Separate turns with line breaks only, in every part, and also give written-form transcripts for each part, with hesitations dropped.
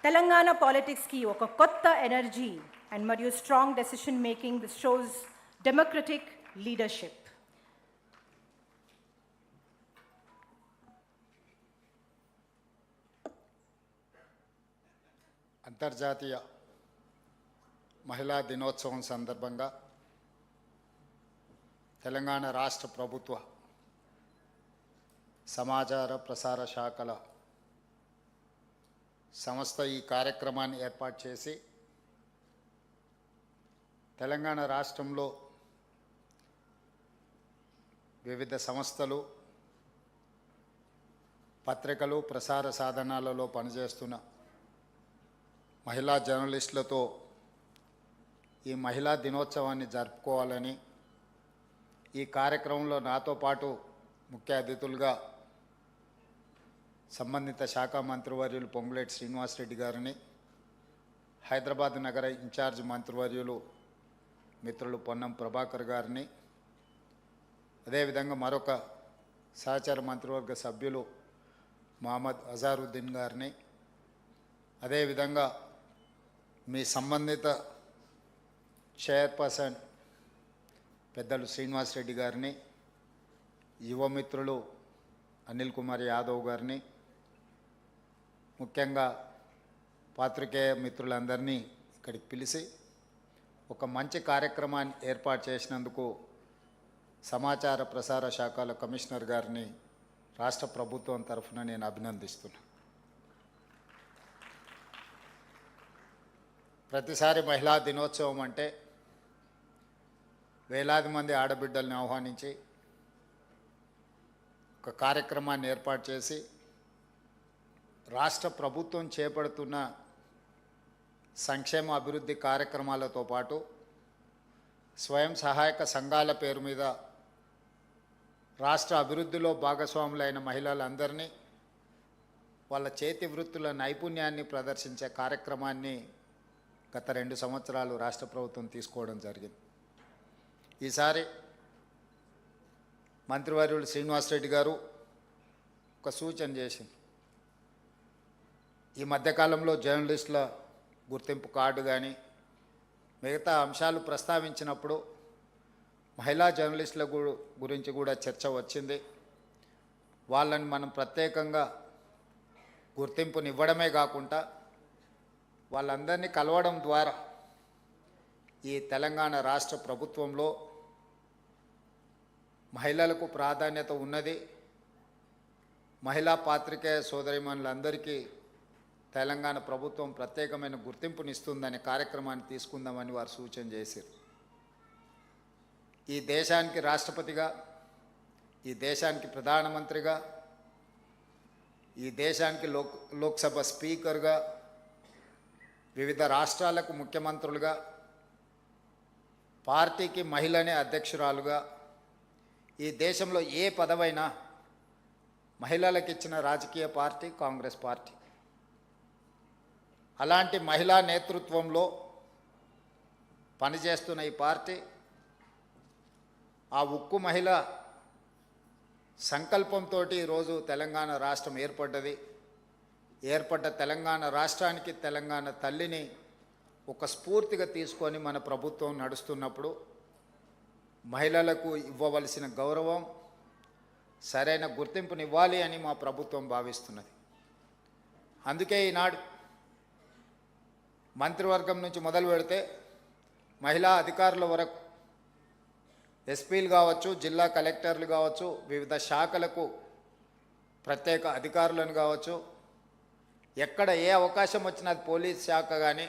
తెలంగాణ పాలిటిక్స్కి ఒక కొత్త energy and మరియు strong decision making. This shows democratic leadership.
అంతర్జాతీయ మహిళా దినోత్సవం సందర్భంగా తెలంగాణ రాష్ట్ర ప్రభుత్వ సమాచార ప్రసార శాఖల సంస్థ ఈ కార్యక్రమాన్ని ఏర్పాటు చేసి తెలంగాణ రాష్ట్రంలో వివిధ సంస్థలు, పత్రికలు, ప్రసార సాధనాలలో పనిచేస్తున్న మహిళా జర్నలిస్టులతో ఈ మహిళా దినోత్సవాన్ని జరుపుకోవాలని, ఈ కార్యక్రమంలో నాతో పాటు ముఖ్య అతిథులుగా సంబంధిత శాఖ మంత్రివర్యులు పొంగులేటి శ్రీనివాసరెడ్డి గారిని, హైదరాబాద్ నగర ఇన్ఛార్జ్ మంత్రివర్యులు మిత్రులు పొన్నం ప్రభాకర్ గారిని, అదేవిధంగా మరొక సహచార మంత్రివర్గ సభ్యులు మహమ్మద్ అజారుద్దీన్ గారిని, అదేవిధంగా మీ సంబంధిత చైర్పర్సన్ పెద్దలు శ్రీనివాసరెడ్డి గారిని, యువమిత్రులు అనిల్ కుమార్ యాదవ్ గారిని, ముఖ్యంగా పాత్రికేయ మిత్రులందరినీ ఇక్కడికి పిలిచి ఒక మంచి కార్యక్రమాన్ని ఏర్పాటు చేసినందుకు సమాచార ప్రసార శాఖల కమిషనర్ గారిని రాష్ట్ర ప్రభుత్వం తరఫున నేను అభినందిస్తున్నాను. ప్రతిసారి మహిళా దినోత్సవం అంటే వేలాది మంది ఆడబిడ్డల్ని ఆహ్వానించి ఒక కార్యక్రమాన్ని ఏర్పాటు చేసి రాష్ట్ర ప్రభుత్వం చేపడుతున్న సంక్షేమ అభివృద్ధి కార్యక్రమాలతో పాటు స్వయం సహాయక సంఘాల పేరు మీద రాష్ట్ర అభివృద్ధిలో భాగస్వాములైన మహిళలందరినీ వాళ్ళ చేతి వృత్తుల నైపుణ్యాన్ని ప్రదర్శించే కార్యక్రమాన్ని గత 2 సంవత్సరాలు రాష్ట్ర ప్రభుత్వం తీసుకోవడం జరిగింది. ఈసారి మంత్రివర్యులు శ్రీనివాసరెడ్డి గారు ఒక సూచన చేసింది. ఈ మధ్యకాలంలో జర్నలిస్టుల గుర్తింపు కార్డు కానీ మిగతా అంశాలు ప్రస్తావించినప్పుడు మహిళా జర్నలిస్టుల గురించి కూడా చర్చ వచ్చింది. వాళ్ళని మనం ప్రత్యేకంగా గుర్తింపునివ్వడమే కాకుండా వాళ్ళందరినీ కలవడం ద్వారా ఈ తెలంగాణ రాష్ట్ర ప్రభుత్వంలో మహిళలకు ప్రాధాన్యత ఉన్నది, మహిళా పాత్రికేయ సోదరిమణులందరికీ తెలంగాణ ప్రభుత్వం ప్రత్యేకమైన గుర్తింపునిస్తుందనే కార్యక్రమాన్ని తీసుకుందామని వారు సూచన చేశారు. ఈ దేశానికి రాష్ట్రపతిగా, ఈ దేశానికి ప్రధానమంత్రిగా, ఈ దేశానికి లోక్సభ స్పీకర్గా, వివిధ రాష్ట్రాలకు ముఖ్యమంత్రులుగా, పార్టీకి మహిళనే అధ్యక్షురాలుగా, ఈ దేశంలో ఏ పదవైనా మహిళలకు ఇచ్చిన రాజకీయ పార్టీ కాంగ్రెస్ పార్టీ. అలాంటి మహిళా నేతృత్వంలో పనిచేస్తున్న ఈ పార్టీ ఆ ఉక్కు మహిళ సంకల్పంతో ఈరోజు తెలంగాణ రాష్ట్రం ఏర్పడ్డది. ఏర్పడ్డ తెలంగాణ రాష్ట్రానికి తెలంగాణ తల్లిని ఒక స్ఫూర్తిగా తీసుకొని మన ప్రభుత్వం నడుస్తున్నప్పుడు మహిళలకు ఇవ్వవలసిన గౌరవం, సరైన గుర్తింపునివ్వాలి అని మా ప్రభుత్వం భావిస్తున్నది. అందుకే ఈనాడు మంత్రివర్గం నుంచి మొదలు పెడితే మహిళా అధికారుల వరకు, ఎస్పీలు కావచ్చు, జిల్లా కలెక్టర్లు కావచ్చు, వివిధ శాఖలకు ప్రత్యేక అధికారులను కావచ్చు, ఎక్కడ ఏ అవకాశం వచ్చినా పోలీస్ శాఖ కానీ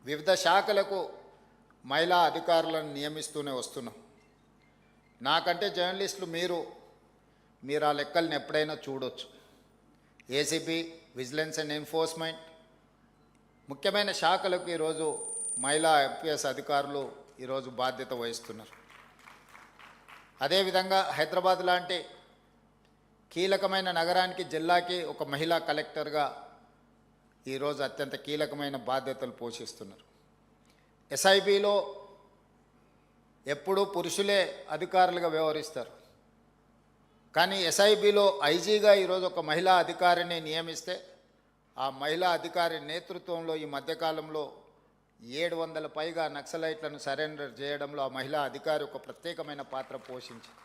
వివిధ శాఖలకు మహిళా అధికారులను నియమిస్తూనే వస్తున్నాం. నాకంటే జర్నలిస్టులు మీరు ఆ లెక్కలను ఎప్పుడైనా చూడొచ్చు. ఏసీబీ, విజిలెన్స్ అండ్ ఎన్ఫోర్స్మెంట్ ముఖ్యమైన శాఖలకు ఈరోజు మహిళా ఐపీఎస్ అధికారులు ఈరోజు బాధ్యత వహిస్తున్నారు. అదేవిధంగా హైదరాబాద్ లాంటి కీలకమైన నగరానికి, జిల్లాకి ఒక మహిళా కలెక్టర్గా ఈరోజు అత్యంత కీలకమైన బాధ్యతలు పోషిస్తున్నారు. ఎస్ఐబిలో ఎప్పుడూ పురుషులే అధికారులుగా వ్యవహరిస్తారు. కానీ ఎస్ఐబిలో ఐజీగా ఈరోజు ఒక మహిళా అధికారిని నియమిస్తే ఆ మహిళా అధికారి నేతృత్వంలో ఈ మధ్యకాలంలో 700 పైగా నక్సలైట్లను సరెండర్ చేయడంలో ఆ మహిళా అధికారి ఒక ప్రత్యేకమైన పాత్ర పోషించింది.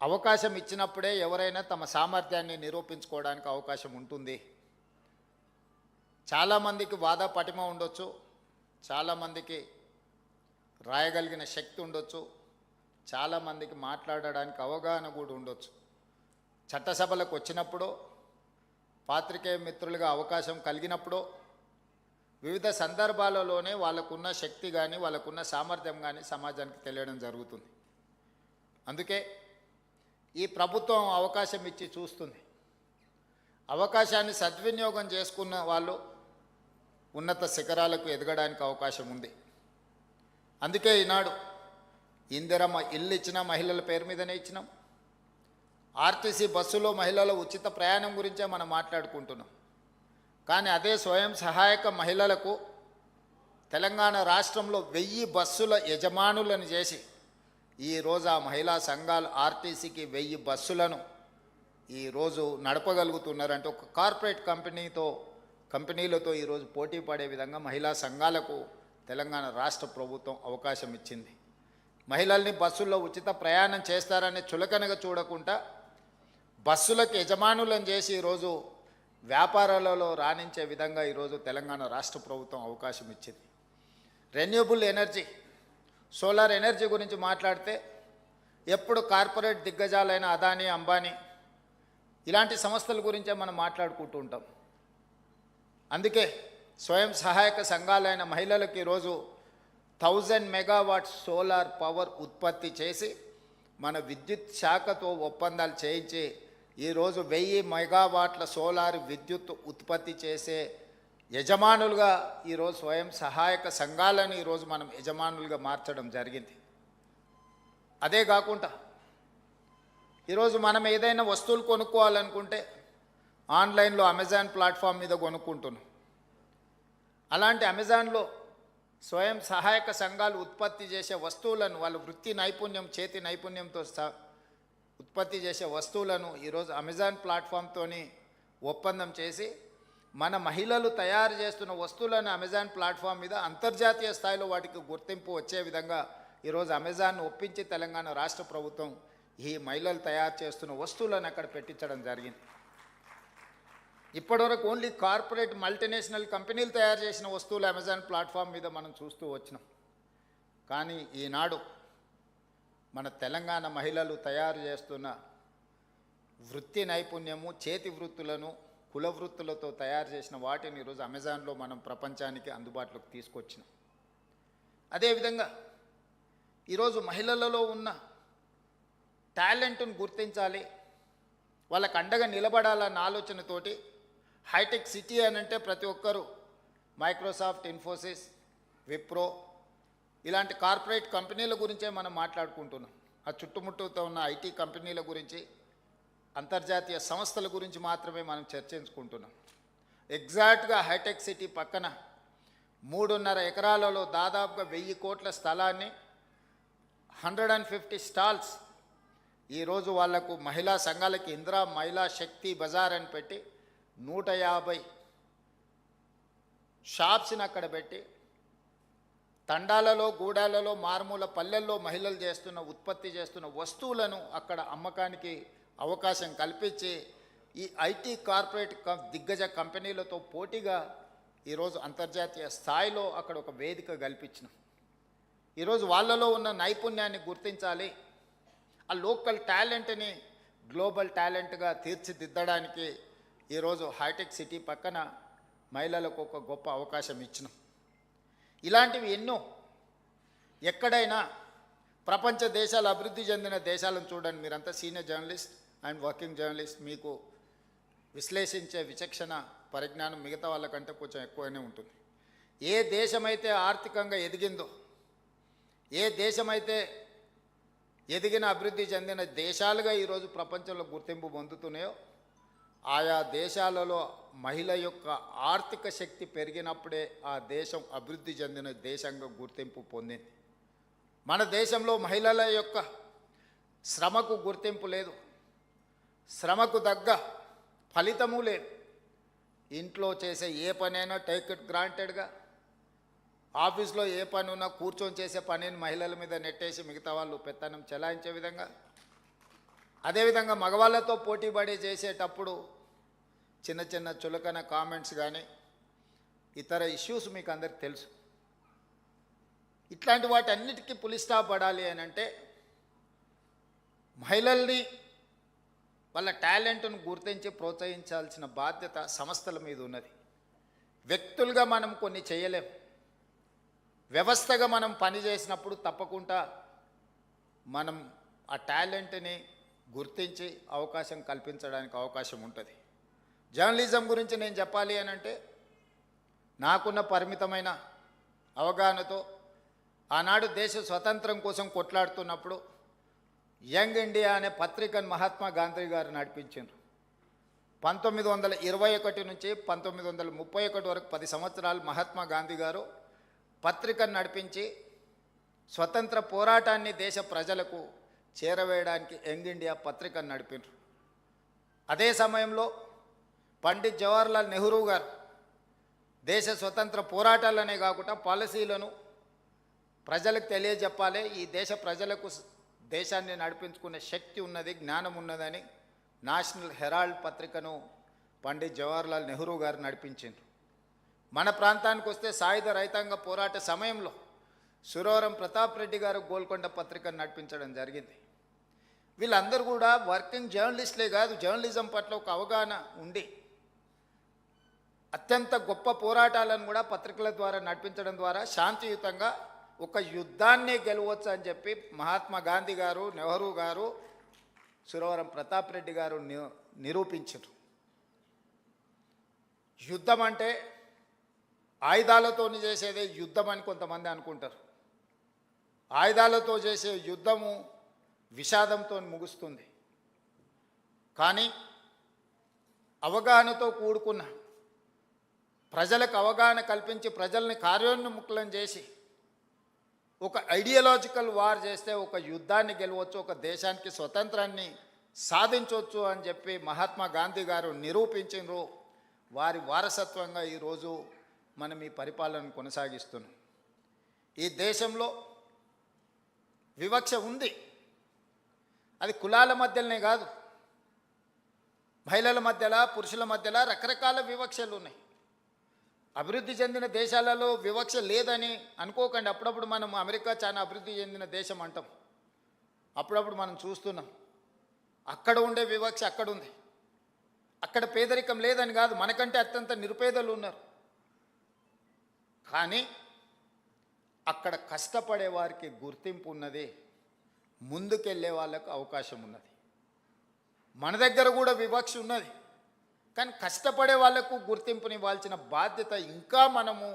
అవకాశం ఇచ్చినప్పుడే ఎవరైనా తమ సామర్థ్యాన్ని నిరూపించుకోవడానికి అవకాశం ఉంటుంది. చాలామందికి వాద పటిమ ఉండొచ్చు, చాలామందికి రాయగలిగిన శక్తి ఉండొచ్చు, చాలామందికి మాట్లాడడానికి అవగాహన కూడా ఉండొచ్చు. చట్టసభలకు వచ్చినప్పుడు, పాత్రికేయ మిత్రులుగా అవకాశం కలిగినప్పుడు, వివిధ సందర్భాలలోనే వాళ్ళకున్న శక్తి కానీ వాళ్ళకున్న సామర్థ్యం కానీ సమాజానికి తెలియడం జరుగుతుంది. అందుకే ఈ ప్రభుత్వం అవకాశం ఇచ్చి చూస్తుంది. అవకాశాన్ని సద్వినియోగం చేసుకున్న వాళ్ళు ఉన్నత శిఖరాలకు ఎదగడానికి అవకాశం ఉంది. అందుకే ఈనాడు ఇందిరమ్మ ఇల్లు ఇచ్చిన మహిళల పేరు మీదనే ఇచ్చినాం. ఆర్టీసీ బస్సులో మహిళల ఉచిత ప్రయాణం గురించే మనం మాట్లాడుకుంటున్నాం. కానీ అదే స్వయం సహాయక మహిళలకు తెలంగాణ రాష్ట్రంలో 1000 బస్సుల యజమానులను చేసి ఈరోజు ఆ మహిళా సంఘాలు ఆర్టీసీకి 1000 బస్సులను ఈరోజు నడపగలుగుతున్నారంటే ఒక కార్పొరేట్ కంపెనీలతో ఈరోజు పోటీ పడే విధంగా మహిళా సంఘాలకు తెలంగాణ రాష్ట్ర ప్రభుత్వం అవకాశం ఇచ్చింది. మహిళల్ని బస్సుల్లో ఉచిత ప్రయాణం చేస్తారని చులకనగా చూడకుండా బస్సులకు యజమానులను చేసి ఈరోజు వ్యాపారాలలో రాణించే విధంగా ఈరోజు తెలంగాణ రాష్ట్ర ప్రభుత్వం అవకాశం ఇచ్చింది. రెన్యూబుల్ ఎనర్జీ, సోలార్ ఎనర్జీ గురించి మాట్లాడితే ఎప్పుడు కార్పొరేట్ దిగ్గజాలైన అదానీ, అంబానీ ఇలాంటి సంస్థల గురించే మనం మాట్లాడుకుంటూ ఉంటాం. అందుకే స్వయం సహాయక సంఘాలైన మహిళలకు ఈరోజు 1000 మెగావాట్స్ సోలార్ పవర్ ఉత్పత్తి చేసి మన విద్యుత్ శాఖతో ఒప్పందాలు చేయించి ఈరోజు 1000 మెగావాట్ల సోలార్ విద్యుత్ ఉత్పత్తి చేసే యజమానులుగా ఈరోజు స్వయం సహాయక సంఘాలను ఈరోజు మనం యజమానులుగా మార్చడం జరిగింది. అదే కాకుండా ఈరోజు మనం ఏదైనా వస్తువులు కొనుక్కోవాలనుకుంటే ఆన్లైన్లో అమెజాన్ ప్లాట్ఫామ్ మీద కొనుక్కుంటున్నాం. అలాంటి అమెజాన్లో స్వయం సహాయక సంఘాలు ఉత్పత్తి చేసే వస్తువులను వాళ్ళ వృత్తి నైపుణ్యం, చేతి నైపుణ్యంతో ఉత్పత్తి చేసే వస్తువులను ఈరోజు అమెజాన్ ప్లాట్ఫామ్తోని ఒప్పందం చేసి మన మహిళలు తయారు చేస్తున్న వస్తువులను అమెజాన్ ప్లాట్ఫామ్ మీద అంతర్జాతీయ స్థాయిలో వాటికి గుర్తింపు వచ్చే విధంగా ఈరోజు అమెజాన్ ఒప్పించి తెలంగాణ రాష్ట్ర ప్రభుత్వం ఈ మహిళలు తయారు చేస్తున్న వస్తువులను అక్కడ పెట్టించడం జరిగింది. ఇప్పటివరకు ఓన్లీ కార్పొరేట్ మల్టీనేషనల్ కంపెనీలు తయారు చేసిన వస్తువులు అమెజాన్ ప్లాట్ఫామ్ మీద మనం చూస్తూ వచ్చినాం. కానీ ఈనాడు మన తెలంగాణ మహిళలు తయారు చేస్తున్న వృత్తి నైపుణ్యము, చేతి వృత్తులను, కుల వృత్తులతో తయారు చేసిన వాటిని ఈరోజు అమెజాన్లో మనం ప్రపంచానికి అందుబాటులోకి తీసుకొచ్చినాం. అదేవిధంగా ఈరోజు మహిళలలో ఉన్న టాలెంట్ను గుర్తించాలి, వాళ్ళకు అండగా నిలబడాలన్న ఆలోచనతోటి హైటెక్ సిటీ అని అంటే ప్రతి ఒక్కరూ మైక్రోసాఫ్ట్, ఇన్ఫోసిస్, విప్రో ఇలాంటి కార్పొరేట్ కంపెనీల గురించే మనం మాట్లాడుకుంటున్నాం. ఆ చుట్టుముట్టుతో ఉన్న ఐటీ కంపెనీల గురించి, అంతర్జాతీయ సంస్థల గురించి మాత్రమే మనం చర్చించుకుంటున్నాం. ఎగ్జాక్ట్గా హైటెక్ సిటీ పక్కన 3.5 ఎకరాలలో దాదాపుగా 1000 కోట్ల స్థలాన్ని 150 స్టాల్స్ ఈరోజు వాళ్లకు మహిళా సంఘాలకి ఇందిరా మహిళా శక్తి బజార్ అని పెట్టి 150 షాప్స్ని అక్కడ పెట్టి తండాలలో, గూడాలలో, మారుమూల పల్లెల్లో మహిళలు ఉత్పత్తి చేస్తున్న వస్తువులను అక్కడ అమ్మకానికి అవకాశం కల్పించి ఈ ఐటీ కార్పొరేట్ దిగ్గజ కంపెనీలతో పోటీగా ఈరోజు అంతర్జాతీయ స్థాయిలో అక్కడ ఒక వేదిక కల్పించినాం. ఈరోజు వాళ్ళలో ఉన్న నైపుణ్యాన్ని గుర్తించాలి, ఆ లోకల్ టాలెంట్ని గ్లోబల్ టాలెంట్గా తీర్చిదిద్దడానికి ఈరోజు హైటెక్ సిటీ పక్కన మహిళలకు ఒక గొప్ప అవకాశం ఇచ్చినాం. ఇలాంటివి ఎన్నో. ఎక్కడైనా ప్రపంచ దేశాలు, అభివృద్ధి చెందిన దేశాలను చూడండి, మీరంతా senior journalist and working journalist, మీకు విశ్లేషించే విచక్షణ పరిజ్ఞానం మిగతా వాళ్ళకంటే కొంచెం ఎక్కువనే ఉంటుంది. ఏ దేశమైతే ఆర్థికంగా ఎదిగిందో, ఏ దేశమైతే ఎదిగిన అభివృద్ధి చెందిన దేశాలుగా ఈరోజు ప్రపంచంలో గుర్తింపు పొందుతున్నాయో ఆయా దేశాలలో మహిళ యొక్క ఆర్థిక శక్తి పెరిగినప్పుడే ఆ దేశం అభివృద్ధి చెందిన దేశంగా గుర్తింపు పొందింది. మన దేశంలో మహిళల యొక్క శ్రమకు గుర్తింపు లేదు, శ్రమకు తగ్గ ఫలితము లేదు. ఇంట్లో చేసే ఏ పనైనా టేక్ ఇట్ గ్రాంటెడ్గా, ఆఫీస్లో ఏ పని ఉన్నా కూర్చొని చేసే పనిని మహిళల మీద నెట్టేసి మిగతా వాళ్ళు పెత్తనం చెలాయించే విధంగా, అదేవిధంగా మగవాళ్ళతో పోటీపడి చేసేటప్పుడు చిన్న చిన్న చులకన కామెంట్స్ కానీ ఇతర ఇష్యూస్ మీకు అందరికి తెలుసు. ఇట్లాంటి వాటి అన్నిటికీ పులి స్టాప్ పడాలి అని అంటే మహిళల్ని వాళ్ళ టాలెంట్ను గుర్తించి ప్రోత్సహించాల్సిన బాధ్యత సంస్థల మీద ఉన్నది. వ్యక్తులుగా మనం కొన్ని చేయలేం. వ్యవస్థగా మనం పని చేసినప్పుడు తప్పకుండా మనం ఆ టాలెంట్ని గుర్తించి అవకాశం కల్పించడానికి అవకాశం ఉంటుంది. జర్నలిజం గురించి నేను చెప్పాలి అని అంటే నాకున్న పరిమితమైన అవగాహనతో ఆనాడు దేశ స్వతంత్రం కోసం కొట్లాడుతున్నప్పుడు యంగ్ ఇండియా అనే పత్రికను మహాత్మా గాంధీ గారు నడిపించారు. 1921 నుంచి 1931 వరకు 10 సంవత్సరాలు మహాత్మా గాంధీ గారు పత్రికను నడిపించి స్వతంత్ర పోరాటాన్ని దేశ ప్రజలకు చేరవేయడానికి యంగ్ ఇండియా పత్రికను నడిపారు. అదే సమయంలో పండిత్ జవహర్లాల్ నెహ్రూ గారు దేశ స్వతంత్ర పోరాటాలనే కాకుండా పాలసీలను ప్రజలకు తెలియజెప్పాలి, ఈ దేశ ప్రజలకు దేశాన్ని నడిపించుకునే శక్తి ఉన్నది, జ్ఞానం ఉన్నదని నేషనల్ హెరాల్డ్ పత్రికను పండిత్ జవహర్లాల్ నెహ్రూ గారు నడిపించారు. మన ప్రాంతానికి వస్తే సాయుధ రైతాంగ పోరాట సమయంలో సురవరం ప్రతాప్ రెడ్డి గారు గోల్కొండ పత్రికను నడిపించడం జరిగింది. వీళ్ళందరూ కూడా వర్కింగ్ జర్నలిస్టులే కాదు, జర్నలిజం పట్ల ఒక అవగాహన ఉండి అత్యంత గొప్ప పోరాటాలను కూడా పత్రికల ద్వారా నడిపించడం ద్వారా శాంతియుతంగా ఒక యుద్ధాన్నే గెలవచ్చు అని చెప్పి మహాత్మా గాంధీ గారు, నెహ్రూ గారు, సురవరం ప్రతాప్ రెడ్డి గారు నిరూపించారు. యుద్ధం అంటే ఆయుధాలతో చేసేదే యుద్ధం అని కొంతమంది అనుకుంటారు. ఆయుధాలతో చేసే యుద్ధము విషాదంతో ముగుస్తుంది. కానీ అవగాహనతో కూడుకున్న ప్రజలకు అవగాహన కల్పించి ప్రజల్ని కార్యోన్ముఖులను చేసి ఒక ఐడియాలజికల్ వార్ చేస్తే ఒక యుద్ధాన్ని గెలవచ్చు, ఒక దేశానికి స్వతంత్రాన్ని సాధించవచ్చు అని చెప్పి మహాత్మా గాంధీ గారు నిరూపించారు. వారి వారసత్వంగా ఈరోజు మనం ఈ పరిపాలనను కొనసాగిస్తున్నాం. ఈ దేశంలో వివక్ష ఉంది. అది కులాల మధ్యలోనే కాదు, మహిళల మధ్యలో, పురుషుల మధ్యలో రకరకాల వివక్షలు ఉన్నాయి. అభివృద్ధి చెందిన దేశాలలో వివక్ష లేదని అనుకోకండి. అప్పుడప్పుడు మనం అమెరికా చాలా అభివృద్ధి చెందిన దేశం అంటాం, అప్పుడప్పుడు మనం చూస్తున్నాం. అక్కడ ఉండే వివక్ష అక్కడ ఉంది. అక్కడ పేదరికం లేదని కాదు, మనకంటే అత్యంత నిరుపేదలు ఉన్నారు. కానీ అక్కడ కష్టపడే వారికి గుర్తింపు ఉన్నది, ముందుకెళ్ళే వాళ్ళకు అవకాశం ఉన్నది. మన దగ్గర కూడా వివక్ష ఉన్నది, కానీ కష్టపడే వాళ్లకు గుర్తింపునివ్వాల్సిన బాధ్యత ఇంకా మనము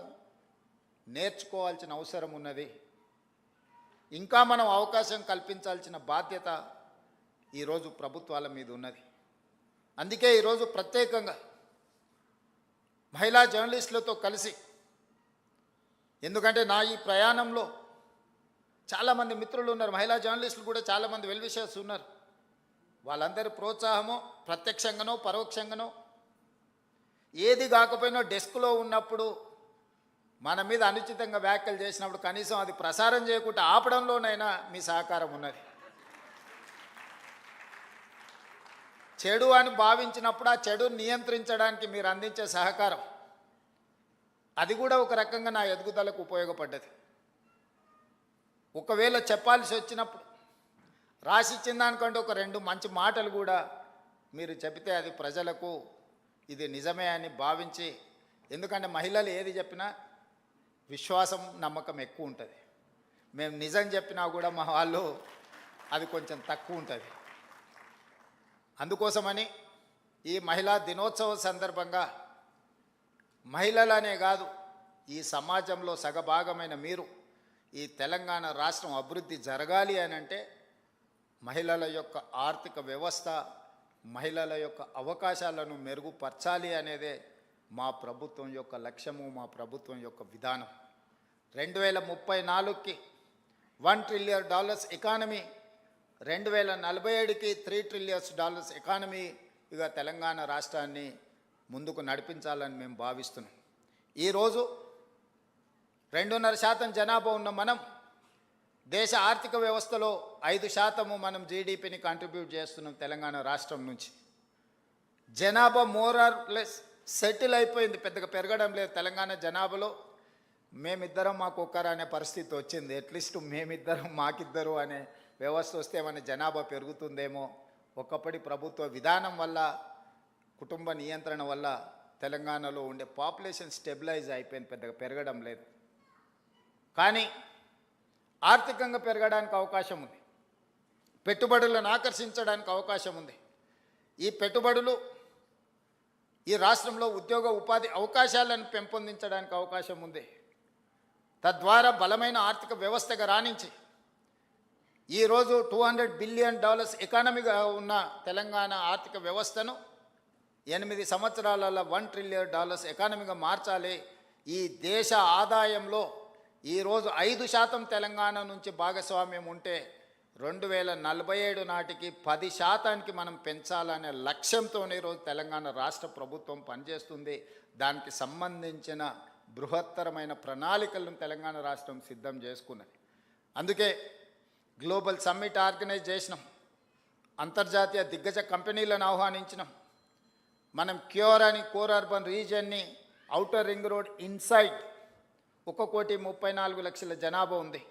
నేర్చుకోవాల్సిన అవసరం ఉన్నది. ఇంకా మనం అవకాశం కల్పించాల్సిన బాధ్యత ఈరోజు ప్రభుత్వాల మీద ఉన్నది. అందుకే ఈరోజు ప్రత్యేకంగా మహిళా జర్నలిస్టులతో కలిసి, ఎందుకంటే నా ఈ ప్రయాణంలో చాలామంది మిత్రులు ఉన్నారు, మహిళా జర్నలిస్టులు కూడా చాలామంది వెల్ విషర్స్ ఉన్నారు. వాళ్ళందరి ప్రోత్సాహమో ప్రత్యక్షంగానో పరోక్షంగానో ఏది కాకపోయినా డెస్క్లో ఉన్నప్పుడు మన మీద అనుచితంగా వ్యాఖ్యలు చేసినప్పుడు కనీసం అది ప్రసారం చేయకుండా ఆపడంలోనైనా మీ సహకారం ఉన్నది. చెడు అని భావించినప్పుడు ఆ చెడును నియంత్రించడానికి మీరు అందించే సహకారం, అది కూడా ఒక రకంగా నా ఎదుగుదలకు ఉపయోగపడ్డది. ఒకవేళ చెప్పాల్సి వచ్చినప్పుడు రాసిచ్చిన దానికంటే ఒక 2 మంచి మాటలు కూడా మీరు చెబితే అది ప్రజలకు ఇది నిజమే అని భావించి, ఎందుకంటే మహిళలు ఏది చెప్పినా విశ్వాసం నమ్మకం ఎక్కువ ఉంటుంది. మేము నిజం చెప్పినా కూడా మా వాళ్ళు అది కొంచెం తక్కువ ఉంటుంది. అందుకోసమని ఈ మహిళా దినోత్సవ సందర్భంగా మహిళలనే కాదు, ఈ సమాజంలో సగభాగమైన మీరు, ఈ తెలంగాణ రాష్ట్రం అభివృద్ధి జరగాలి అని అంటే మహిళల యొక్క ఆర్థిక వ్యవస్థ, మహిళల యొక్క అవకాశాలను మెరుగుపరచాలి అనేదే మా ప్రభుత్వం యొక్క లక్ష్యము, మా ప్రభుత్వం యొక్క విధానం. 2034కి $1 ట్రిలియన్ ఎకానమీ, 2047కి $3 ట్రిలియన్ ఎకానమీ ఇక తెలంగాణ రాష్ట్రాన్ని ముందుకు నడిపించాలని మేము భావిస్తున్నాం. ఈరోజు 2.5% జనాభా ఉన్న మనం దేశ ఆర్థిక వ్యవస్థలో 5% మనం జీడిపిని కంట్రిబ్యూట్ చేస్తున్నాం తెలంగాణ రాష్ట్రం నుంచి. జనాభా మోర్ ఆర్ లెస్ సెటిల్ అయిపోయింది, పెద్దగా పెరగడం లేదు తెలంగాణ జనాభాలో. మేమిద్దరం మాకొక్కరు అనే పరిస్థితి వచ్చింది. అట్లీస్ట్ మేమిద్దరం మాకిద్దరు అనే వ్యవస్థ వస్తే మన జనాభా పెరుగుతుందేమో. ఒకప్పటి ప్రభుత్వ విధానం వల్ల, కుటుంబ నియంత్రణ వల్ల తెలంగాణలో ఉండే పాపులేషన్ స్టెబిలైజ్ అయిపోయింది, పెద్దగా పెరగడం లేదు. కానీ ఆర్థికంగా పెరగడానికి అవకాశం ఉంది, పెట్టుబడులను ఆకర్షించడానికి అవకాశం ఉంది. ఈ పెట్టుబడులు ఈ రాష్ట్రంలో ఉద్యోగ ఉపాధి అవకాశాలను పెంపొందించడానికి అవకాశం ఉంది. తద్వారా బలమైన ఆర్థిక వ్యవస్థగా రాణించి ఈరోజు $200 బిలియన్ ఎకానమీగా ఉన్న తెలంగాణ ఆర్థిక వ్యవస్థను 8 సంవత్సరాలలో $1 ట్రిలియన్ ఎకానమీగా మార్చాలి. ఈ దేశ ఆదాయంలో ఈరోజు 5% తెలంగాణ నుంచి భాగస్వామ్యం ఉంటే 2047 నాటికి 10% మనం పెంచాలనే లక్ష్యంతో ఈరోజు తెలంగాణ రాష్ట్ర ప్రభుత్వం పనిచేస్తుంది. దానికి సంబంధించిన బృహత్తరమైన ప్రణాళికలను తెలంగాణ రాష్ట్రం సిద్ధం చేసుకున్నది. అందుకే గ్లోబల్ సమ్మిట్ ఆర్గనైజ్ చేసినాం, అంతర్జాతీయ దిగ్గజ కంపెనీలను ఆహ్వానించినాం. మనం క్యూర్ అని కోర్ అర్బన్ రీజియన్ని ఔటర్ రింగ్ రోడ్ ఇన్సైడ్ 1,34,00,000 జనాభా ఉంది.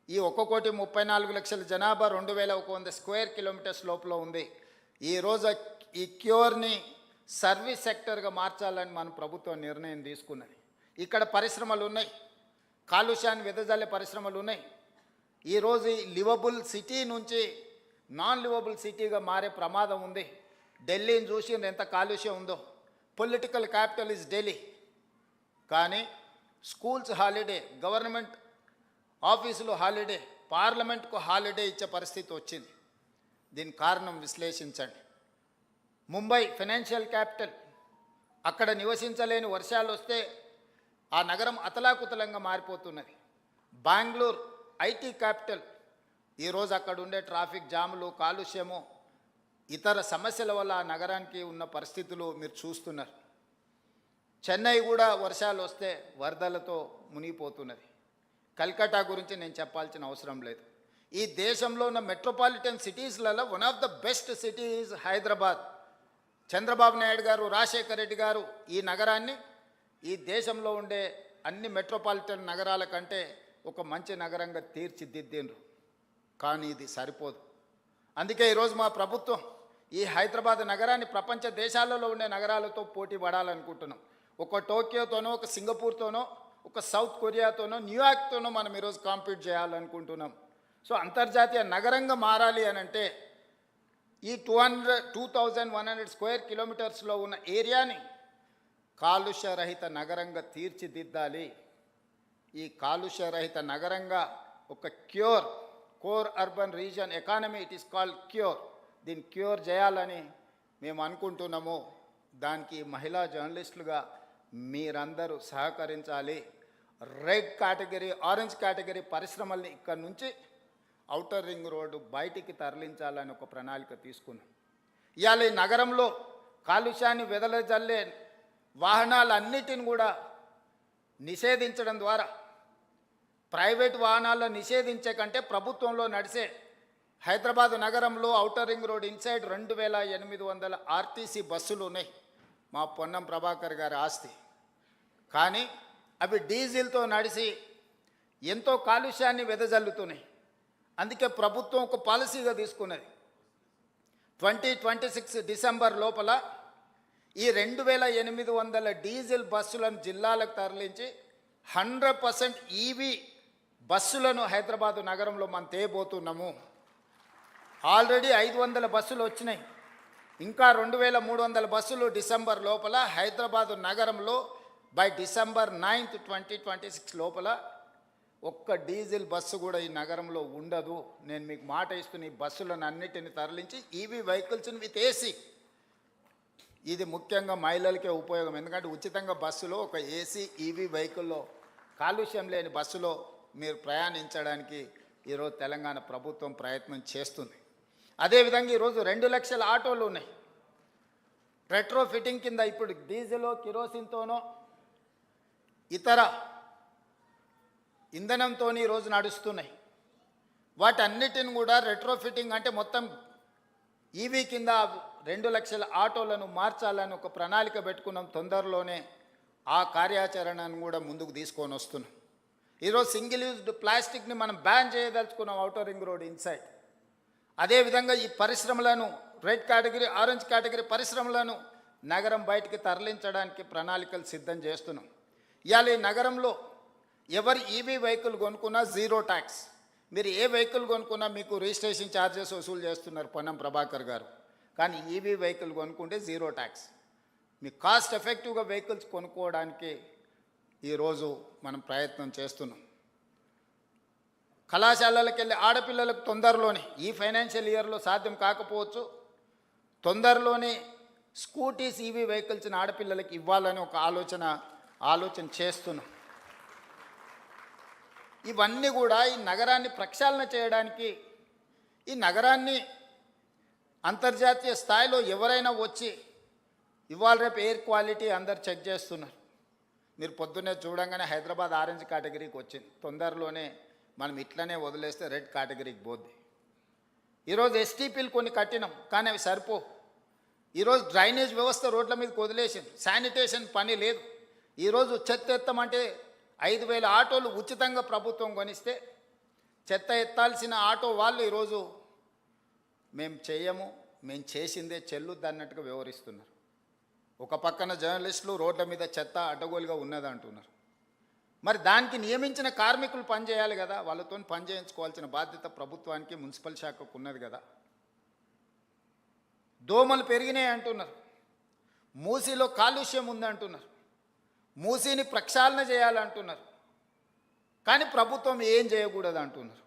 ఈ 1,34,00,000 జనాభా 2,100 స్క్వేర్ కిలోమీటర్స్ లోపల ఉంది. ఈరోజు ఈ క్యూర్ని సర్వీస్ సెక్టర్గా మార్చాలని మన ప్రభుత్వం నిర్ణయం తీసుకున్నది. ఇక్కడ పరిశ్రమలు ఉన్నాయి, కాలుష్యాన్ని వెదజల్లే పరిశ్రమలు ఉన్నాయి. ఈరోజు లివబుల్ సిటీ నుంచి నాన్ లివబుల్ సిటీగా మారే ప్రమాదం ఉంది. ఢిల్లీని చూసి ఎంత కాలుష్యం ఉందో. పొలిటికల్ క్యాపిటల్ ఇస్ ఢిల్లీ, కానీ స్కూల్స్ హాలిడే, గవర్నమెంట్ ఆఫీసులు హాలిడే, పార్లమెంట్కు హాలిడే ఇచ్చే పరిస్థితి వచ్చింది. దీని కారణం విశ్లేషించండి. ముంబై ఫైనాన్షియల్ క్యాపిటల్, అక్కడ నివసించలేని వర్షాలు వస్తే ఆ నగరం అతలాకుతలంగా మారిపోతున్నది. బెంగళూరు ఐటీ క్యాపిటల్, ఈరోజు అక్కడ ఉండే ట్రాఫిక్ జాములు, కాలుష్యము, ఇతర సమస్యల వల్ల ఆ నగరానికి ఉన్న పరిస్థితులు మీరు చూస్తున్నారు. చెన్నై కూడా వర్షాలు వస్తే వరదలతో మునిగిపోతున్నది. కల్కట్టా గురించి నేను చెప్పాల్సిన అవసరం లేదు. ఈ దేశంలో ఉన్న మెట్రోపాలిటన్ సిటీస్లలో one of the best city is Hyderabad. Chandrababu Naidu garu, Rajasekhara Reddy గారు ఈ నగరాన్ని ఈ దేశంలో ఉండే అన్ని మెట్రోపాలిటన్ నగరాల కంటే ఒక మంచి నగరంగా తీర్చిదిద్దిండ్రు. కానీ ఇది సరిపోదు. అందుకే ఈరోజు మా ప్రభుత్వం ఈ హైదరాబాద్ నగరాన్ని ప్రపంచ దేశాలలో ఉండే నగరాలతో పోటీ పడాలనుకుంటున్నాం. ఒక టోక్యోతోనో, ఒక సింగపూర్తోనో, ఒక సౌత్ కొరియాతోనో, న్యూయార్క్తోనో మనం ఈరోజు కాంపీట్ చేయాలనుకుంటున్నాం. సో అంతర్జాతీయ నగరంగా మారాలి అని అంటే ఈ 2,100 స్క్వేర్ కిలోమీటర్స్లో ఉన్న ఏరియాని కాలుష్యరహిత నగరంగా తీర్చిదిద్దాలి. ఈ కాలుష్యరహిత నగరంగా ఒక core urban region economy, it is called cure, దీన్ని క్యూర్ చేయాలని మేము అనుకుంటున్నాము. దానికి మహిళా జర్నలిస్టులుగా మీరందరూ సహకరించాలి. రెడ్ కేటగిరీ, ఆరెంజ్ కేటగిరీ పరిశ్రమల్ని ఇక్కడ నుంచి ఔటర్ రింగ్ రోడ్డు బయటికి తరలించాలని ఒక ప్రణాళిక తీసుకున్నాం. ఇవాళ ఈ నగరంలో కాలుష్యాన్ని వెదలజల్లే వాహనాలన్నిటిని కూడా నిషేధించడం ద్వారా, ప్రైవేట్ వాహనాలను నిషేధించే కంటే ప్రభుత్వంలో నడిచే హైదరాబాద్ నగరంలో outer ring road inside 2,800 RTC బస్సులు ఉన్నాయి, మా పొన్నం ప్రభాకర్ గారి ఆస్తి. కానీ అవి డీజిల్తో నడిచి ఎంతో కాలుష్యాన్ని వెదజల్లుతున్నాయి. అందుకే ప్రభుత్వం ఒక పాలసీగా తీసుకున్నది, 2026 డిసెంబర్ లోపల ఈ 2,800 డీజిల్ బస్సులను జిల్లాలకు తరలించి 100% ఈవీ బస్సులను హైదరాబాదు నగరంలో మనం తేబోతున్నాము. ఆల్రెడీ 500 బస్సులు వచ్చినాయి, ఇంకా 2,300 బస్సులు డిసెంబర్ లోపల హైదరాబాదు నగరంలో బై డిసెంబర్ 9, 2026 లోపల ఒక్క డీజిల్ బస్సు కూడా ఈ నగరంలో ఉండదు. నేను మీకు మాట ఇస్తున్న ఈ బస్సులను అన్నిటిని తరలించి ఈవీ వెహికల్స్ని విత్ ఏసీ, ఇది ముఖ్యంగా మహిళలకే ఉపయోగం. ఎందుకంటే ఉచితంగా బస్సులో ఒక ఏసీ ఈవీ వెహికల్లో కాలుష్యం లేని బస్సులో మీరు ప్రయాణించడానికి ఈరోజు తెలంగాణ ప్రభుత్వం ప్రయత్నం చేస్తుంది. అదేవిధంగా ఈరోజు 2 లక్షల ఆటోలు ఉన్నాయి. రెట్రో ఫిట్టింగ్ కింద ఇప్పుడు డీజిల్ కిరోసిన్తోనో ఇతర ఇంధనంతో ఈరోజు నడుస్తున్నాయి. వాటన్నిటిని కూడా రెట్రో ఫిట్టింగ్ అంటే మొత్తం ఈవీ కింద 2 లక్షల ఆటోలను మార్చాలని ఒక ప్రణాళిక పెట్టుకున్నాం. తొందరలోనే ఆ కార్యాచరణను కూడా ముందుకు తీసుకొని వస్తున్నాం. ఈరోజు సింగిల్ యూజ్డ్ ప్లాస్టిక్ని మనం బ్యాన్ చేయదలుచుకున్నాం ఔటర్ రింగ్ రోడ్ ఇన్సైడ్. అదేవిధంగా ఈ పరిశ్రమలను రెడ్ కేటగిరీ, ఆరెంజ్ కేటగిరీ పరిశ్రమలను నగరం బయటికి తరలించడానికి ప్రణాళికలు సిద్ధం చేస్తున్నాం. ఇవాళ ఈ నగరంలో ఎవరు ఈవీ వెహికల్ కొనుక్కున్నా జీరో ట్యాక్స్. మీరు ఏ వెహికల్ కొనుక్కున్నా మీకు రిజిస్ట్రేషన్ ఛార్జెస్ వసూలు చేస్తున్నారు పొన్నం ప్రభాకర్ గారు. కానీ ఈవీ వెహికల్ కొనుక్కుంటే జీరో ట్యాక్స్. మీ కాస్ట్ ఎఫెక్టివ్గా వెహికల్స్ కొనుక్కోవడానికి ఈరోజు మనం ప్రయత్నం చేస్తున్నాం. కళాశాలలకు వెళ్ళే ఆడపిల్లలకు తొందరలోనే, ఈ ఫైనాన్షియల్ ఇయర్లో సాధ్యం కాకపోవచ్చు, తొందరలోనే స్కూటీస్ ఈవీ వెహికల్స్ని ఆడపిల్లలకి ఇవ్వాలని ఒక ఆలోచన చేస్తున్నాం. ఇవన్నీ కూడా ఈ నగరాన్ని ప్రక్షాళన చేయడానికి, ఈ నగరాన్ని అంతర్జాతీయ స్థాయిలో ఎవరైనా వచ్చి ఇవాళ రేపు ఎయిర్ క్వాలిటీ అందరు చెక్ చేస్తున్నారు. మీరు పొద్దున్నే చూడంగానే హైదరాబాద్ ఆరెంజ్ కేటగిరీకి వచ్చింది. తొందరలోనే మనం ఇట్లనే వదిలేస్తే రెడ్ కేటగిరీకి పోద్ది. ఈరోజు ఎస్టీపీలు కొన్ని కట్టినాం, కానీ అవి సరిపో. ఈరోజు డ్రైనేజ్ వ్యవస్థ రోడ్ల మీదకి వదిలేసింది, శానిటేషన్ పని లేదు. ఈరోజు చెత్త ఎత్తమంటే 5,000 ఆటోలు ఉచితంగా ప్రభుత్వం కొనిస్తే చెత్త ఎత్తాల్సిన ఆటో వాళ్ళు ఈరోజు మేము చేయము, మేము చేసిందే చెల్లుద్ది అన్నట్టుగా వ్యవహరిస్తున్నారు. ఒక పక్కన జర్నలిస్టులు రోడ్ల మీద చెత్త అడ్డగోలుగా ఉన్నది అంటున్నారు. మరి దానికి నియమించిన కార్మికులు పనిచేయాలి కదా, వాళ్ళతో పని చేయించుకోవాల్సిన బాధ్యత ప్రభుత్వానికి, మున్సిపల్ శాఖకు ఉన్నది కదా. దోమలు పెరిగినాయి అంటున్నారు, మూసీలో కాలుష్యం ఉందంటున్నారు, మూసీని ప్రక్షాళన చేయాలంటున్నారు. కానీ ప్రభుత్వం ఏం చేయకూడదు అంటున్నారు.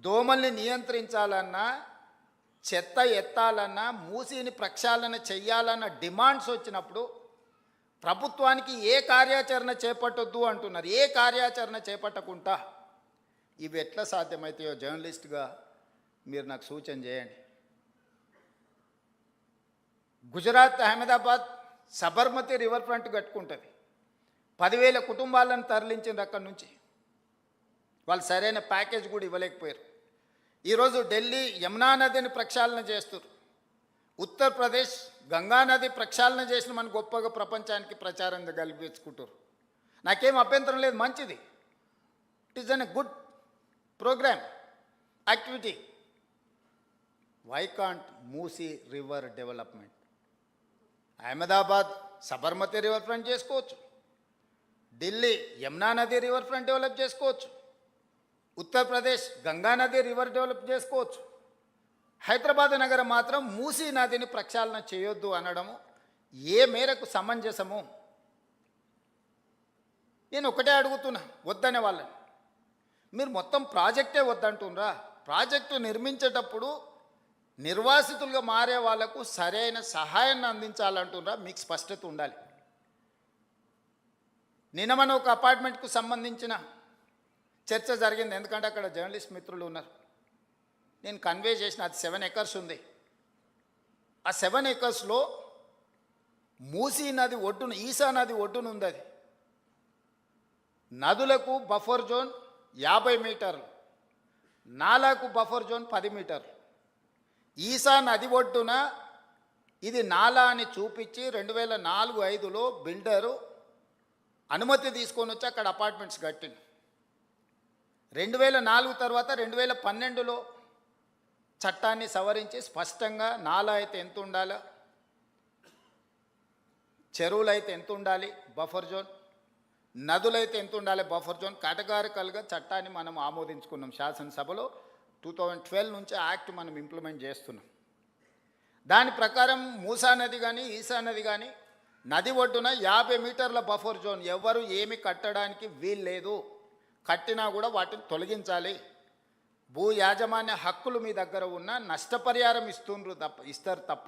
దోమల్ని నియంత్రించాలన్నా, చెత్త ఎత్తాలన్నా, మూసీని ప్రక్షాళన చెయ్యాలన్న డిమాండ్స్ వచ్చినప్పుడు ప్రభుత్వానికి ఏ కార్యాచరణ చేపట్టొద్దు అంటున్నారు. ఏ కార్యాచరణ చేపట్టకుండా ఇవి ఎట్లా సాధ్యమవుతాయో జర్నలిస్ట్గా మీరు నాకు సూచన చేయండి. గుజరాత్ అహ్మదాబాద్ సబర్మతి రివర్ ఫ్రంట్ కట్టుకుంటుంది. 10,000 కుటుంబాలను తరలించింది అక్కడి నుంచి. వాళ్ళు సరైన ప్యాకేజ్ కూడా ఇవ్వలేకపోయారు. ఈరోజు ఢిల్లీ యమునా నదిని ప్రక్షాళన చేస్తారు. ఉత్తరప్రదేశ్ గంగా నది ప్రక్షాళన చేసిన మన గొప్పగా ప్రపంచానికి ప్రచారం కల్పించుకుంటారు. నాకేం అభ్యంతరం లేదు, మంచిది. It is an good program, activity. Why can't Musi river development? Ahmedabad Sabarmati river front చేసుకోవచ్చు, ఢిల్లీ యమునా నది రివర్ ఫ్రంట్ డెవలప్ చేసుకోవచ్చు, ఉత్తరప్రదేశ్ గంగా నది రివర్ డెవలప్ చేసుకోవచ్చు. హైదరాబాద్ నగరం మాత్రం మూసీ నదిని ప్రక్షాళన చేయొద్దు అనడము ఏ మేరకు సమంజసము? నేను ఒకటే అడుగుతున్నా, వద్దనే వాళ్ళని. మీరు మొత్తం ప్రాజెక్టే వద్దంటున్నారా? ప్రాజెక్టు నిర్మించేటప్పుడు నిర్వాసితులుగా మారే వాళ్లకు సరైన సహాయాన్ని అందించాలంటున్నారా? మీకు స్పష్టత ఉండాలి. నిన్న మన ఒక అపార్ట్మెంట్కు సంబంధించిన చర్చ జరిగింది, ఎందుకంటే అక్కడ జర్నలిస్ట్ మిత్రులు ఉన్నారు. నేను కన్వే చేసిన, అది 7 acres ఉంది. ఆ 7 acresలో మూసీ నది ఒడ్డున, ఈసా నది ఒడ్డున ఉంది. అది నదులకు బఫర్ జోన్ 50 మీటర్లు, నాలాకు బఫర్ జోన్ 10 మీటర్లు. ఈసా నది ఒడ్డున ఇది నాలా అని చూపించి 2004-05లో బిల్డరు అనుమతి తీసుకొని వచ్చి అక్కడ అపార్ట్మెంట్స్ కట్టింది. 2004 తర్వాత 2012లో చట్టాన్ని సవరించి స్పష్టంగా నాలా అయితే ఎంత ఉండాలో, చెరువులు అయితే ఎంత ఉండాలి బఫర్ జోన్, నదులైతే ఎంత ఉండాలి బఫర్ జోన్, కేటగారికల్గా చట్టాన్ని మనం ఆమోదించుకున్నాం శాసనసభలో. 2012 నుంచి యాక్ట్ మనం ఇంప్లిమెంట్ చేస్తున్నాం. దాని ప్రకారం మూసా నది కానీ ఈసా నది కానీ నది ఒడ్డున 50 మీటర్ల బఫర్ జోన్, ఎవరు ఏమి కట్టడానికి వీల్లేదు, కట్టినా కూడా వాటిని తొలగించాలి. భూ యాజమాన్య హక్కులు మీ దగ్గర ఉన్న నష్టపరిహారం ఇస్తారు తప్ప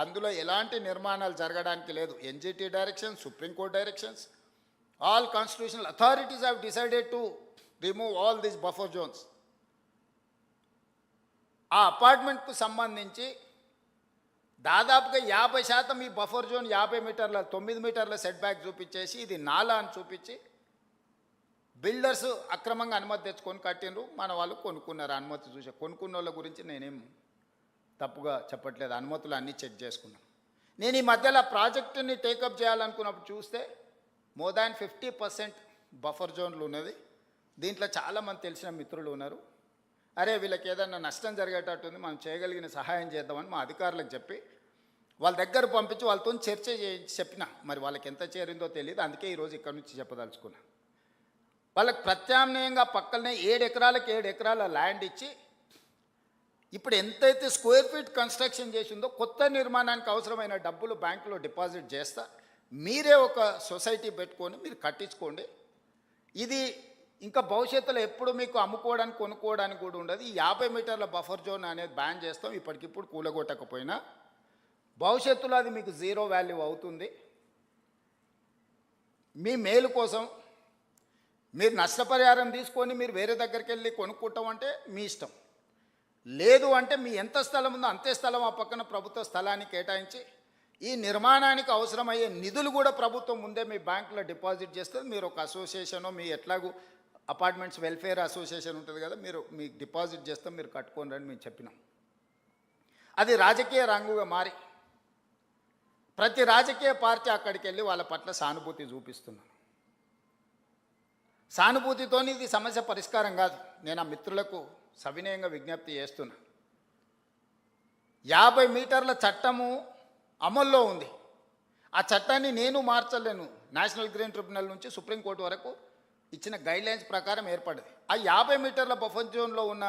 అందులో ఎలాంటి నిర్మాణాలు జరగడానికి లేదు. NGT directions, supreme court directions, all constitutional authorities have decided to remove all these buffer zones. ఆ అపార్ట్మెంట్కు సంబంధించి దాదాపుగా 50% ఈ బఫర్ జోన్ 50 మీటర్ల 9 మీటర్ల సెట్ బ్యాక్ చూపించేసి ఇది నాలా అని చూపించి బిల్డర్స్ అక్రమంగా అనుమతి తెచ్చుకొని కట్టినరు, మన వాళ్ళు కొనుక్కున్నారు. అనుమతి చూసే కొనుక్కున్న వాళ్ళ గురించి నేనేం తప్పుగా చెప్పట్లేదు, అనుమతులు అన్నీ చెక్ చేసుకున్నాను. నేను ఈ మధ్యలో ప్రాజెక్టుని టేకప్ చేయాలనుకున్నప్పుడు చూస్తే మోర్ దాన్ 50% బఫర్ జోన్లు ఉన్నది. దీంట్లో చాలామంది తెలిసిన మిత్రులు ఉన్నారు. అరే వీళ్ళకి ఏదైనా నష్టం జరిగేటట్టుంది, మనం చేయగలిగిన సహాయం చేద్దామని మా అధికారులకు చెప్పి వాళ్ళ దగ్గర పంపించి వాళ్ళతో చర్చ చేయించి చెప్పిన. మరి వాళ్ళకి ఎంత చేరిందో తెలియదు, అందుకే ఈరోజు ఇక్కడ నుంచి చెప్పదలుచుకున్నా. వాళ్ళకి ప్రత్యామ్నాయంగా పక్కనే 7 ఎకరాలకు 7 ఎకరాల ల్యాండ్ ఇచ్చి ఇప్పుడు ఎంతైతే స్క్వేర్ ఫీట్ కన్స్ట్రక్షన్ చేసిందో కొత్త నిర్మాణానికి అవసరమైన డబ్బులు బ్యాంకులో డిపాజిట్ చేస్తా, మీరే ఒక సొసైటీ పెట్టుకొని మీరు కట్టించుకోండి. ఇది ఇంకా భవిష్యత్తులో ఎప్పుడు మీకు అమ్ముకోవడానికి కొనుక్కోవడానికి కూడా ఉండదు. ఈ 50 మీటర్ల బఫర్ జోన్ అనేది బ్యాన్ చేస్తాం. ఇప్పటికిప్పుడు కూలగొట్టకపోయినా భవిష్యత్తులో అది మీకు జీరో వాల్యూ అవుతుంది. మీ మేలు కోసం మీరు నష్టపరిహారం తీసుకొని మీరు వేరే దగ్గరికి వెళ్ళి కొనుక్కుంటాం అంటే మీ ఇష్టం. లేదు అంటే మీ ఎంత స్థలం ఉందో అంతే స్థలం ఆ పక్కన ప్రభుత్వ స్థలాన్ని కేటాయించి ఈ నిర్మాణానికి అవసరమయ్యే నిధులు కూడా ప్రభుత్వం ముందే మీ బ్యాంకులో డిపాజిట్ చేస్తుంది. మీరు ఒక అసోసియేషనో మీ ఎట్లాగూ అపార్ట్మెంట్స్ వెల్ఫేర్ అసోసియేషన్ ఉంటుంది కదా, మీరు మీకు డిపాజిట్ చేస్తాం, మీరు కట్టుకోండి అని మేము చెప్పినాం. అది రాజకీయ రంగుగా మారి ప్రతి రాజకీయ పార్టీ అక్కడికి వెళ్ళి వాళ్ళ పట్ల సానుభూతి చూపిస్తున్నాను. సానుభూతితో ఇది సమస్య పరిష్కారం కాదు. నేను ఆ మిత్రులకు సవినయంగా విజ్ఞప్తి చేస్తున్నా. 50 మీటర్ల చట్టము అమల్లో ఉంది. ఆ చట్టాన్ని నేను మార్చలేను. నేషనల్ గ్రీన్ ట్రిబ్యునల్ నుంచి సుప్రీంకోర్టు వరకు ఇచ్చిన గైడ్లైన్స్ ప్రకారం ఏర్పడింది. ఆ 50 మీటర్ల బఫర్ జోన్లో ఉన్న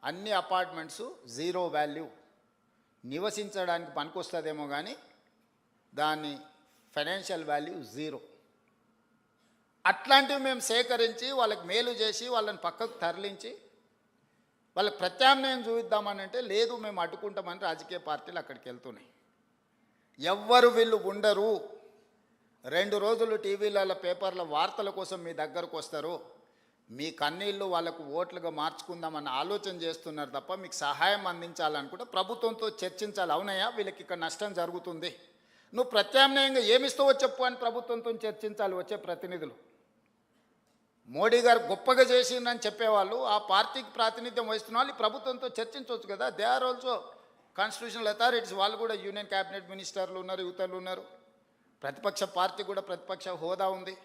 అన్ని అపార్ట్మెంట్స్ జీరో వాల్యూ, నివసించడానికి పనికొస్తుందేమో కానీ దాని ఫైనాన్షియల్ వాల్యూ జీరో. అట్లాంటివి మేము సేకరించి వాళ్ళకి మేలు చేసి వాళ్ళని పక్కకు తరలించి వాళ్ళకి ప్రత్యామ్నాయం చూపిద్దామని అంటే లేదు మేము అడ్డుకుంటామని రాజకీయ పార్టీలు అక్కడికి వెళ్తున్నాయి. ఎవ్వరు వీళ్ళు ఉండరు. 2 రోజులు టీవీలలో పేపర్ల వార్తల కోసం మీ దగ్గరకు వస్తారు. మీ కన్నీళ్ళు వాళ్ళకు ఓట్లుగా మార్చుకుందామన్న ఆలోచన చేస్తున్నారు తప్ప మీకు సహాయం అందించాలనుకుంటే ప్రభుత్వంతో చర్చించాలి. అవునయ్యా వీళ్ళకి ఇక్కడ నష్టం జరుగుతుంది, నువ్వు ప్రత్యామ్నాయంగా ఏమిస్తావో చెప్పు అని ప్రభుత్వంతో చర్చించాలి వచ్చే ప్రతినిధులు. మోడీ గారు గొప్పగా చేసిందని చెప్పేవాళ్ళు, ఆ పార్టీకి ప్రాతినిధ్యం వహిస్తున్న వాళ్ళు ప్రభుత్వంతో చర్చించవచ్చు కదా. They are also constitutional authorities. వాళ్ళు కూడా యూనియన్ క్యాబినెట్ మినిస్టర్లు ఉన్నారు, యువతలు ఉన్నారు. ప్రతిపక్ష పార్టీ కూడా ప్రతిపక్ష హోదా ఉంది.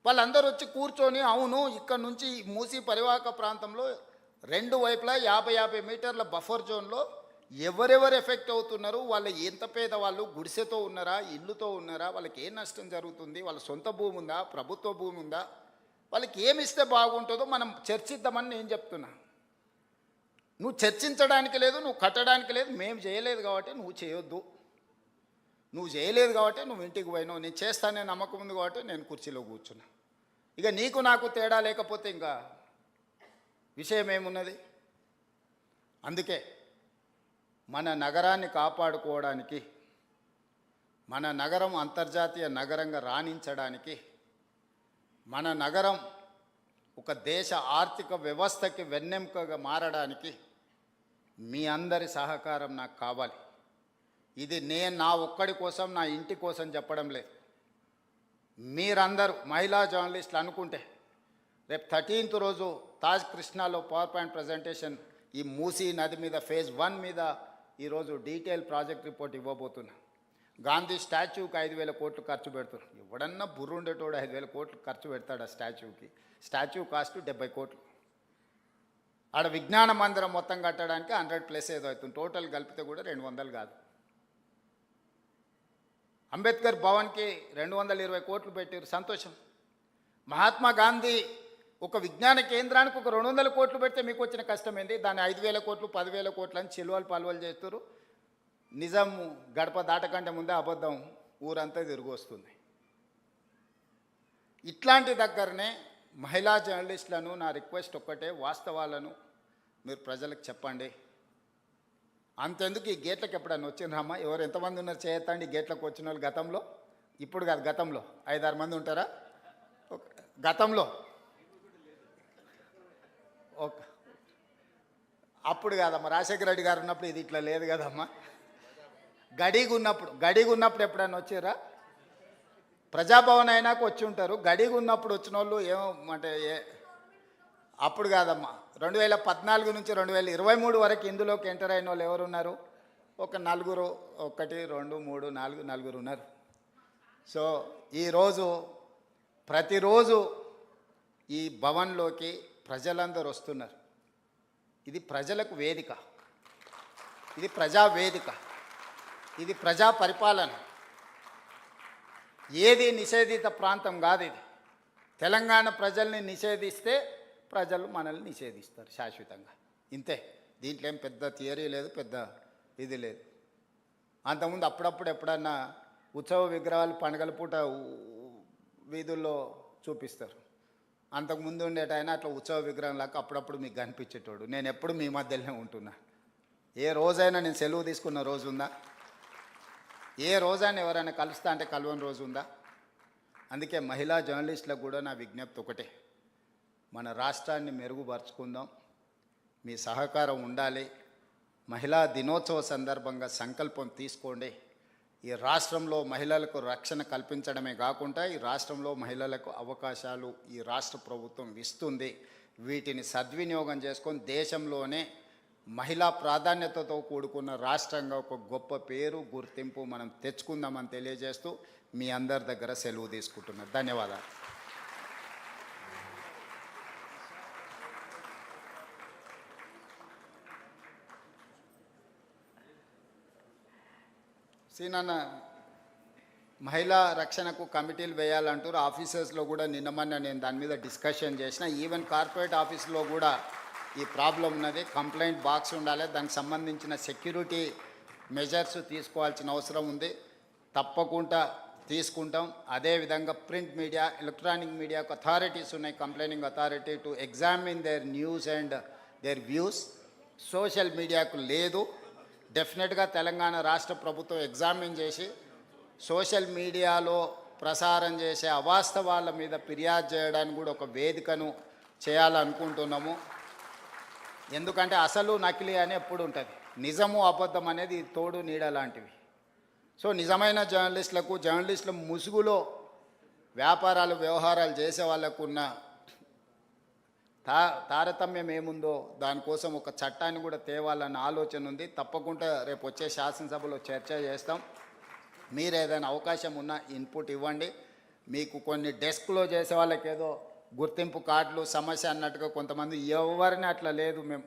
వాళ్ళందరూ వచ్చి కూర్చొని అవును ఇక్కడ నుంచి మూసీ పరివాహక ప్రాంతంలో 2 వైపులా 50 మీటర్ల బఫర్ జోన్లో ఎవరెవరు ఎఫెక్ట్ అవుతున్నారు, వాళ్ళ ఎంత పేదవాళ్ళు, గుడిసెతో ఉన్నారా, ఇల్లుతో ఉన్నారా, వాళ్ళకి ఏ నష్టం జరుగుతుంది, వాళ్ళ సొంత భూమి ఉందా, ప్రభుత్వ భూమి ఉందా, వాళ్ళకి ఏమి ఇస్తే బాగుంటుందో మనం చర్చిద్దామని నేను చెప్తున్నా. నువ్వు చర్చించడానికి లేదు, నువ్వు కట్టడానికి లేదు, మేము చేయలేదు కాబట్టి నువ్వు చేయొద్దు. నువ్వు చేయలేదు కాబట్టి నువ్వు ఇంటికి పోయినావు, నేను చేస్తానే నమ్మకం ఉంది కాబట్టి నేను కుర్చీలో కూర్చున్నా. ఇక నీకు నాకు తేడా లేకపోతే ఇంకా విషయం ఏమున్నది? అందుకే మన నగరాన్ని కాపాడుకోవడానికి, మన నగరం అంతర్జాతీయ నగరంగా రాణించడానికి, మన నగరం ఒక దేశ ఆర్థిక వ్యవస్థకి వెన్నెముకగా మారడానికి మీ అందరి సహకారం నాకు కావాలి. ఇది నేను నా ఒక్కడి కోసం, నా ఇంటి కోసం చెప్పడం లేదు. మీరందరూ మహిళా జర్నలిస్టులు అనుకుంటే రేపు 13th రోజు తాజ్ కృష్ణాలో పవర్ పాయింట్ ప్రజెంటేషన్ ఈ మూసీ నది మీద ఫేజ్ 1 మీద ఈరోజు డీటెయిల్ ప్రాజెక్ట్ రిపోర్ట్ ఇవ్వబోతున్నా. గాంధీ స్టాచ్యూకి 5,000 కోట్లు ఖర్చు పెడుతున్నారు. ఎవడన్నా బుర్రుండేటోడు 5,000 కోట్లు ఖర్చు పెడతాడు ఆ స్టాచ్యూకి. స్టాచ్యూ కాస్ట్ 70 కోట్లు. ఆడ విజ్ఞాన మందిరం మొత్తం కట్టడానికి 100+ ఏదో అవుతుంది. టోటల్ కలిపితే కూడా 200 కాదు. అంబేద్కర్ భవన్కి 220 కోట్లు పెట్టారు, సంతోషం. మహాత్మా గాంధీ ఒక విజ్ఞాన కేంద్రానికి ఒక 200 కోట్లు పెడితే మీకు వచ్చిన కష్టం ఏంది? దాన్ని 5,000 కోట్లు 10,000 కోట్లు అని చిలువలు పలువలు చేస్తారు. నిజం గడప దాటకంటే ముందే అబద్ధం ఊరంతా తిరిగి వస్తుంది. ఇట్లాంటి దగ్గరనే మహిళా జర్నలిస్టులను నా రిక్వెస్ట్ ఒక్కటే, వాస్తవాలను మీరు ప్రజలకు చెప్పండి. అంతెందుకు ఈ గేట్లకు ఎప్పుడన్నా వచ్చిండ్రమ్మా? ఎవరు ఎంతమంది ఉన్నారు చేయొద్దండి ఈ గేట్లకు వచ్చిన వాళ్ళు గతంలో? ఇప్పుడు కాదు, గతంలో 5-6 మంది ఉంటారా? గతంలో అప్పుడు కాదమ్మా, రాజశేఖర రెడ్డి గారు ఉన్నప్పుడు ఇది ఇట్లా లేదు కదమ్మా. గడిగా ఉన్నప్పుడు ఎప్పుడైనా వచ్చారా? ప్రజాభవన్ అయినాక వచ్చి ఉంటారు. గడిగా ఉన్నప్పుడు వచ్చిన వాళ్ళు ఏమంటే అప్పుడు కాదమ్మా. 2014 నుంచి 2023 వరకు ఇందులోకి ఎంటర్ అయిన వాళ్ళు ఎవరున్నారు? ఒక నలుగురు, 1 2 3 4 నలుగురు ఉన్నారు. సో ఈరోజు ప్రతిరోజు ఈ భవన్లోకి ప్రజలందరూ వస్తున్నారు. ఇది ప్రజలకు వేదిక, ఇది ప్రజా వేదిక, ఇది ప్రజా పరిపాలన. ఏది నిషేధిత ప్రాంతం కాదు ఇది. తెలంగాణ ప్రజల్ని నిషేధిస్తే ప్రజలు మనల్ని నిషేధిస్తారు శాశ్వతంగా. ఇంతే, దీంట్లో ఏం పెద్ద థియరీ లేదు, పెద్ద ఇది లేదు. అంతకుముందు అప్పుడప్పుడు ఎప్పుడన్నా ఉత్సవ విగ్రహాలు పండుగల పూట వీధుల్లో చూపిస్తారు. అంతకుముందు ఉండేటైనా అట్లా ఉత్సవ విగ్రహం లాగా అప్పుడప్పుడు మీకు కనిపించేటోడు. నేను ఎప్పుడు మీ మధ్యలోనే ఉంటున్నా. ఏ రోజైనా నేను సెలవు తీసుకున్న రోజు ఉందా? ఏ రోజైనా ఎవరైనా కలుస్తా అంటే కలవని రోజు ఉందా? అందుకే మహిళా జర్నలిస్టులకు కూడా నా విజ్ఞప్తి ఒకటే, మన రాష్ట్రాన్ని మెరుగుపరుచుకుందాం, మీ సహకారం ఉండాలి. మహిళా దినోత్సవ సందర్భంగా సంకల్పం తీసుకోండి. ఈ రాష్ట్రంలో మహిళలకు రక్షణ కల్పించడమే కాకుండా ఈ రాష్ట్రంలో మహిళలకు అవకాశాలు ఈ రాష్ట్ర ప్రభుత్వం ఇస్తుంది. వీటిని సద్వినియోగం చేసుకొని దేశంలోనే మహిళా ప్రాధాన్యతతో కూడుకున్న రాష్ట్రంగా ఒక గొప్ప పేరు, గుర్తింపు మనం తెచ్చుకుందామని తెలియజేస్తూ మీ అందరి దగ్గర సెలవు తీసుకుంటున్నాను. ధన్యవాదాలు. సీనన్న, మహిళా రక్షణకు కమిటీలు వేయాలంటారు. ఆఫీసర్స్లో కూడా నిన్నమన్న నేను దాని మీద డిస్కషన్ చేసిన. ఈవెన్ కార్పొరేట్ ఆఫీస్లో కూడా ఈ ప్రాబ్లం ఉన్నది. కంప్లైంట్ బాక్స్ ఉండాలి, దానికి సంబంధించిన సెక్యూరిటీ మెజర్స్ తీసుకోవాల్సిన అవసరం ఉంది. తప్పకుండా తీసుకుంటాం. అదేవిధంగా ప్రింట్ మీడియా, ఎలక్ట్రానిక్ మీడియాకు అథారిటీస్ ఉన్నాయి, complaining authority to examine their news and their views. Social మీడియాకు లేదు. డెఫినెట్గా తెలంగాణ రాష్ట్ర ప్రభుత్వం ఎగ్జామిన్ చేసి సోషల్ మీడియాలో ప్రసారం చేసే అవాస్తవాల మీద ఫిర్యాదు చేయడానికి కూడా ఒక వేదికను చేయాలనుకుంటున్నాము. ఎందుకంటే అసలు నకిలీ అని ఎప్పుడు ఉంటుంది, నిజము అబద్ధం అనేది తోడు నీడ లాంటివి. సో నిజమైన జర్నలిస్టుల ముసుగులో వ్యాపారాలు వ్యవహారాలు చేసే వాళ్ళకు ఉన్న తారతమ్యం ఏముందో దానికోసం ఒక చట్టాన్ని కూడా తేవాలన్న ఆలోచన ఉంది. తప్పకుండా రేపు వచ్చే శాసనసభలో చర్చ చేస్తాం. మీరు ఏదైనా అవకాశం ఉన్నా ఇన్పుట్ ఇవ్వండి. మీకు కొన్ని డెస్క్లో చేసే వాళ్ళకి ఏదో గుర్తింపు కార్డులు సమస్య అన్నట్టుగా కొంతమంది, ఎవరిని అట్లా లేదు. మేము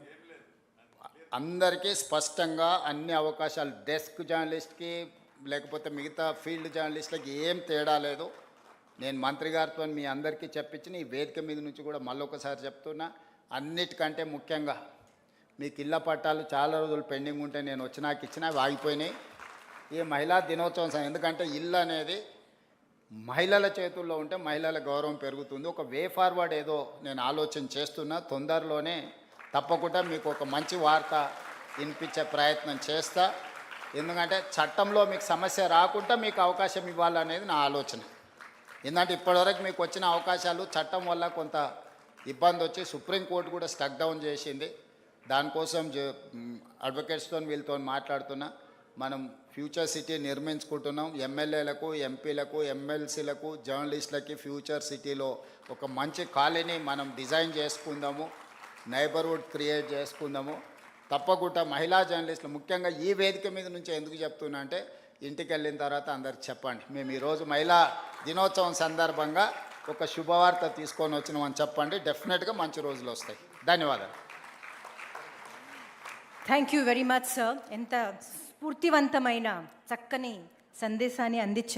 అందరికీ స్పష్టంగా అన్ని అవకాశాలు, డెస్క్ జర్నలిస్ట్కి లేకపోతే మిగతా ఫీల్డ్ జర్నలిస్టులకి ఏం తేడా లేదు. నేను మంత్రి గారితో మీ అందరికీ చెప్పించిన ఈ వేదిక మీద నుంచి కూడా మళ్ళొకసారి చెప్తున్నా. అన్నిటికంటే ముఖ్యంగా మీకు ఇళ్ళ పట్టాలు చాలా రోజులు పెండింగ్ ఉంటే నేను వచ్చినాక ఇచ్చినా ఆగిపోయినాయి. ఈ మహిళా దినోత్సవం ఎందుకంటే ఇల్లు అనేది మహిళల చేతుల్లో ఉంటే మహిళల గౌరవం పెరుగుతుంది. ఒక వే ఫార్వర్డ్ ఏదో నేను ఆలోచన చేస్తున్నా. తొందరలోనే తప్పకుండా మీకు ఒక మంచి వార్త వినిపించే ప్రయత్నం చేస్తా. ఎందుకంటే చట్టంలో మీకు సమస్య రాకుండా మీకు అవకాశం ఇవ్వాలనేది నా ఆలోచన. ఎందుకంటే ఇప్పటివరకు మీకు వచ్చిన అవకాశాలు చట్టం వల్ల కొంత ఇబ్బంది వచ్చి సుప్రీంకోర్టు కూడా స్టక్ డౌన్ చేసింది. దానికోసం అడ్వకేట్స్తో వీళ్ళతో మాట్లాడుతున్నా. మనం ఫ్యూచర్ సిటీ నిర్మించుకుంటున్నాం. ఎమ్మెల్యేలకు, ఎంపీలకు, ఎమ్మెల్సీలకు, జర్నలిస్టులకి ఫ్యూచర్ సిటీలో ఒక మంచి కాలనీ మనం డిజైన్ చేసుకుందాము, నైబర్హుడ్ క్రియేట్ చేసుకుందాము. తప్పకుండా మహిళా జర్నలిస్టులు ముఖ్యంగా ఈ వేదిక మీద నుంచి ఎందుకు చెప్తున్నా అంటే, ఇంటికి వెళ్ళిన తర్వాత అందరికి చెప్పండి, మేము ఈరోజు మహిళా దినోత్సవం సందర్భంగా ఒక శుభవార్త తీసుకొని వచ్చినామని చెప్పండి. డెఫినెట్గా మంచి రోజులు వస్తాయి. ధన్యవాదాలు.
Thank you very much sir. ఎంత స్ఫూర్తివంతమైన చక్కని సందేశాన్ని అందించారు.